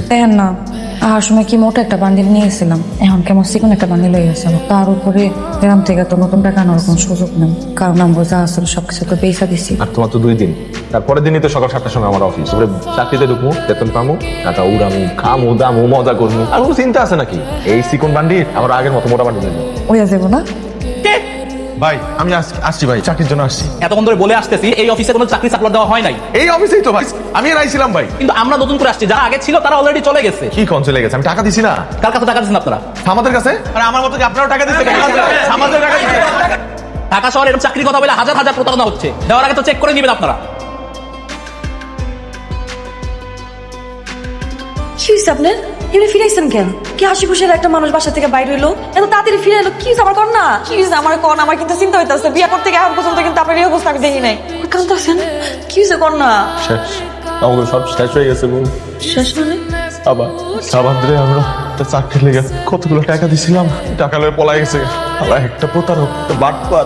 দেখেন না আহার সময় কি মোটা একটা বান্ডিল নিয়ে এসেছিলাম, এখন কেমন চিকন একটা বান্ডিল হয়ে গেছে। তার উপরে গ্রাম থেকে তো নতুন টাকা আনার কোনো সুযোগ নেই, কারণ আমি যা আসলে সবকিছু তো পয়সা দিছি। আর তোমার তো 2 দিন, তারপরের দিনই তো সকাল 7টার সময় আমার অফিস। ওরে চাকরিতে ঢুকবো, বেতন পামু, টাকা উড়ামু, খামু দামু, মজা করবো। আর কোনো চিন্তা আছে নাকি? এই চিকন বান্ডিল আমার আগের মতো মোটা বান্ডিল নেই। ওই যাবো না ভাই আমি আসছি ভাই, চাকরির জন্য আসছি। এতক্ষণ ধরে বলে আসতেছি এই অফিসে কোনো চাকরি সার্কুলার দেওয়া হয় নাই। এই অফিসেই তো ভাই আমি আর আইছিলাম ভাই। কিন্তু আমরা নতুন করে আসছি, যারা আগে ছিল তারা অলরেডি চলে গেছে। কি কোন চলে গেছে? আমি টাকা দিছি না। কার কাছে টাকা দিচ্ছেন আপনারা? আমাদের কাছে। আর আমার মতো কি আপনারাও টাকা দিচ্ছেন? আমাদের টাকা দিচ্ছেন। ঢাকা শহরে এরকম চাকরির কথা বলে হাজার হাজার প্রতারণা হচ্ছে, দেওয়ার আগে তো চেক করে নেবেন আপনারা। কি হয়েছে আপনার? এমনি ফিরাইছেন কেন? কি হাসি খুশি একটা মানুষ বাসা থেকে বাইরে হইলো, এত তাড়াতাড়ি ফিরে এলো? কি হয়েছে আমার কর না? কি হয়েছে আমার কর? আমার কিন্তু চিন্তা হইতেছে, বিয়ে করতে গিয়ে এখন পর্যন্ত কিন্তু আপনার এই অবস্থা আমি দেখি নাই। কারণ তো আছেন, কি হয়েছে কর না? শেষ, আমাদের সব শেষ হয়ে গেছে বউ। শেষ মানে? আবার সাবাদ্রে আমরা একটা চাকরি লেগে কতগুলো টাকা দিছিলাম, টাকা লয়ে পলাই গেছে। আবার একটা প্রতারক, একটা বাটপার।